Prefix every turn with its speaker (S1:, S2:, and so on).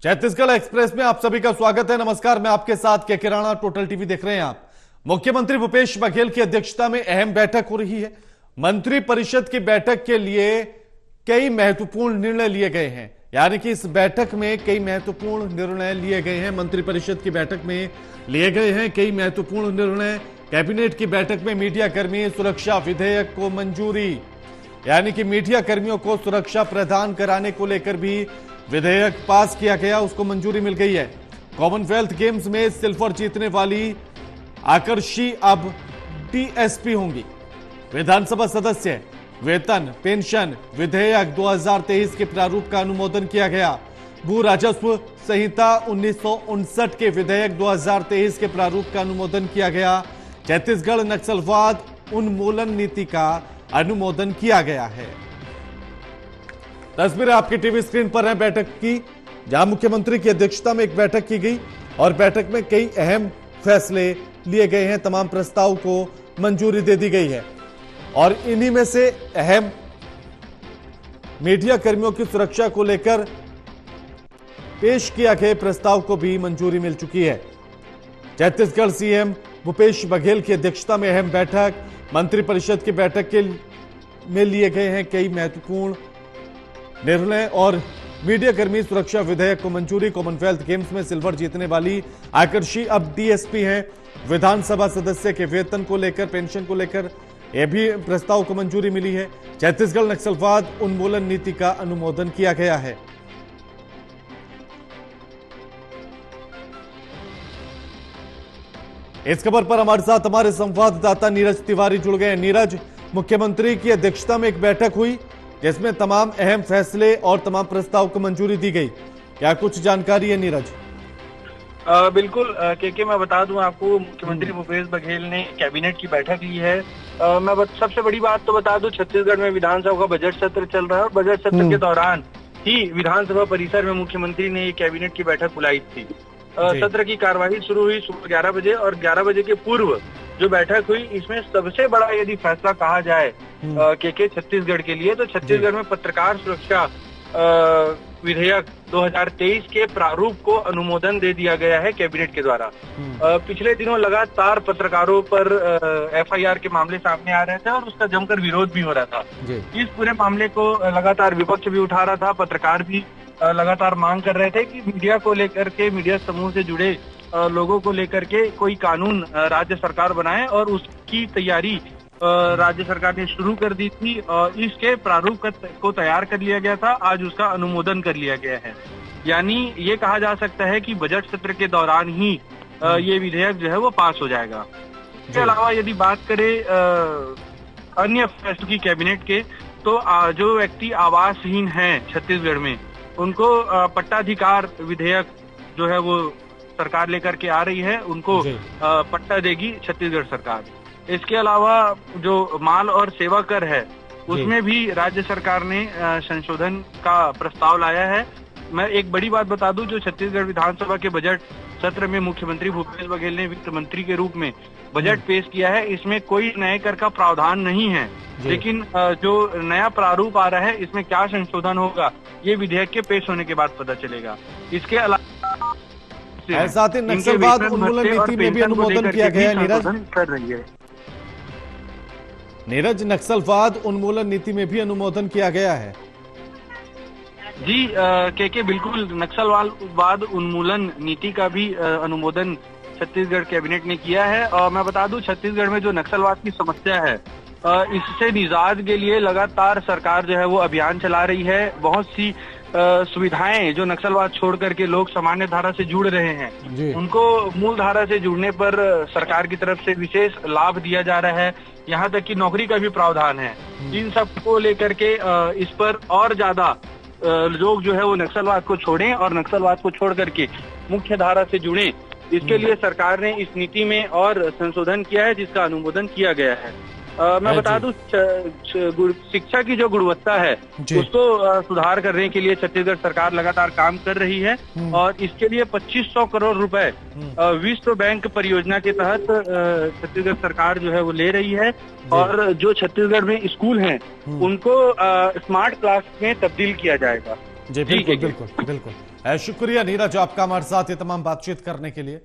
S1: Chhattisgarh express में आप सभी का स्वागत है। नमस्कार, मैं आपके साथ के किराना, टोटल टीवी देख रहे हैं आप। मुख्यमंत्री भूपेश बघेल की अध्यक्षता में अहम बैठक हो रही है। मंत्री परिषद की बैठक के लिए कई महत्वपूर्ण निर्णय लिए गए हैं, यानी कि इस बैठक में कई महत्वपूर्ण निर्णय लिए गए हैं। मंत्री परिषद की बैठक में लिए गए हैं कई महत्वपूर्ण निर्णय। कैबिनेट की बैठक में मीडिया कर्मी सुरक्षा विधेयक को मंजूरी, यानी कि मीडिया कर्मियों को सुरक्षा प्रदान कराने को लेकर भी विधेयक पास किया गया, उसको मंजूरी मिल गई है। कॉमनवेल्थ गेम्स में सिल्वर जीतने वाली आकर्षी अब डीएसपी होंगी। विधानसभा सदस्य वेतन पेंशन विधेयक 2023 के प्रारूप का अनुमोदन किया गया। भू राजस्व संहिता 1959 के विधेयक 2023 के प्रारूप का अनुमोदन किया गया। छत्तीसगढ़ नक्सलवाद उन्मूलन नीति का अनुमोदन किया गया है। तस्वीरें आपकी टीवी स्क्रीन पर है बैठक की, जहां मुख्यमंत्री की अध्यक्षता में एक बैठक की गई और बैठक में कई अहम फैसले लिए गए हैं। तमाम प्रस्ताव को मंजूरी दे दी गई है और इन्हीं में से अहम मीडिया कर्मियों की सुरक्षा को लेकर पेश किया गए प्रस्ताव को भी मंजूरी मिल चुकी है। छत्तीसगढ़ सीएम भूपेश बघेल की अध्यक्षता में अहम बैठक, मंत्रिपरिषद की बैठक के में लिए गए हैं कई महत्वपूर्ण निर्णय और मीडिया कर्मी सुरक्षा विधेयक को मंजूरी। कॉमनवेल्थ गेम्स में सिल्वर जीतने वाली आकर्षी अब डीएसपी हैं। विधानसभा सदस्य के वेतन को लेकर पेंशन को लेकर यह भी प्रस्ताव को मंजूरी मिली है। छत्तीसगढ़ नक्सलवाद उन्मूलन नीति का अनुमोदन किया गया है। इस खबर पर हमारे साथ हमारे संवाददाता नीरज तिवारी जुड़ गए हैं। नीरज, मुख्यमंत्री की अध्यक्षता में एक बैठक हुई जिसमें तमाम अहम फैसले और तमाम प्रस्ताव को मंजूरी दी गई, क्या कुछ जानकारी है नीरज?
S2: बिल्कुल के मैं बता दूं आपको, मुख्यमंत्री भूपेश बघेल ने कैबिनेट की बैठक ली है। सबसे बड़ी बात तो बता दूं, छत्तीसगढ़ में विधानसभा का बजट सत्र चल रहा है और बजट सत्र के दौरान ही विधानसभा परिसर में मुख्यमंत्री ने कैबिनेट की बैठक बुलाई थी। सत्र की कार्यवाही शुरू हुई सुबह 11 बजे और 11 बजे के पूर्व जो बैठक हुई, इसमें सबसे बड़ा यदि फैसला कहा जाए के छत्तीसगढ़ के लिए, तो छत्तीसगढ़ में पत्रकार सुरक्षा विधेयक 2023 के प्रारूप को अनुमोदन दे दिया गया है कैबिनेट के द्वारा। पिछले दिनों लगातार पत्रकारों पर एफआईआर के मामले सामने आ रहे थे और उसका जमकर विरोध भी हो रहा था। इस पूरे मामले को लगातार विपक्ष भी उठा रहा था, पत्रकार भी लगातार मांग कर रहे थे कि मीडिया को लेकर के, मीडिया समूह से जुड़े लोगों को लेकर के कोई कानून राज्य सरकार बनाए, और उसकी तैयारी राज्य सरकार ने शुरू कर दी थी। इसके प्रारूप को तैयार कर लिया गया था, आज उसका अनुमोदन कर लिया गया है। यानी ये कहा जा सकता है कि बजट सत्र के दौरान ही ये विधेयक जो है वो पास हो जाएगा। इसके अलावा यदि बात करें अन्य फैसलों की कैबिनेट के, तो जो व्यक्ति आवासहीन हैं छत्तीसगढ़ में, उनको पट्टाधिकार विधेयक जो है वो सरकार लेकर के आ रही है, उनको पट्टा देगी छत्तीसगढ़ सरकार। इसके अलावा जो माल और सेवा कर है, उसमें भी राज्य सरकार ने संशोधन का प्रस्ताव लाया है। मैं एक बड़ी बात बता दूं, जो छत्तीसगढ़ विधानसभा के बजट सत्र में मुख्यमंत्री भूपेश बघेल ने वित्त मंत्री के रूप में बजट पेश किया है, इसमें कोई नए कर का प्रावधान नहीं है, लेकिन जो नया प्रारूप आ रहा है, इसमें क्या संशोधन होगा, ये विधेयक के पेश होने के बाद पता चलेगा। इसके अलावा
S1: साथ ही नक्सलवाद उन्मूलन नीति में भी अनुमोदन किया गया है। नीरज, नक्सलवाद उन्मूलन नीति में भी अनुमोदन किया गया है।
S2: जी के बिल्कुल, नक्सलवाद उन्मूलन नीति का भी अनुमोदन छत्तीसगढ़ कैबिनेट ने किया है। और मैं बता दूं, छत्तीसगढ़ में जो नक्सलवाद की समस्या है, इससे निजात के लिए लगातार सरकार जो है वो अभियान चला रही है। बहुत सी सुविधाएं जो नक्सलवाद छोड़ करके लोग सामान्य धारा से जुड़ रहे हैं, उनको मूल धारा से जुड़ने पर सरकार की तरफ से विशेष लाभ दिया जा रहा है। यहाँ तक कि नौकरी का भी प्रावधान है। इन सब को लेकर के इस पर और ज्यादा लोग जो है वो नक्सलवाद को छोड़ें और नक्सलवाद को छोड़ करके मुख्य धारा से जुड़ें, इसके लिए सरकार ने इस नीति में और संशोधन किया है, जिसका अनुमोदन किया गया है। मैं बता दूं, शिक्षा की जो गुणवत्ता है उसको सुधार करने के लिए छत्तीसगढ़ सरकार लगातार काम कर रही है और इसके लिए 2500 करोड़ रुपए विश्व बैंक परियोजना के तहत छत्तीसगढ़ सरकार जो है वो ले रही है। और जो छत्तीसगढ़ में स्कूल हैं उनको स्मार्ट क्लास में तब्दील किया जाएगा।
S1: जी बिल्कुल बिल्कुल बिल्कुल। शुक्रिया नीरज आपका हमारे साथ ये तमाम बातचीत करने के लिए।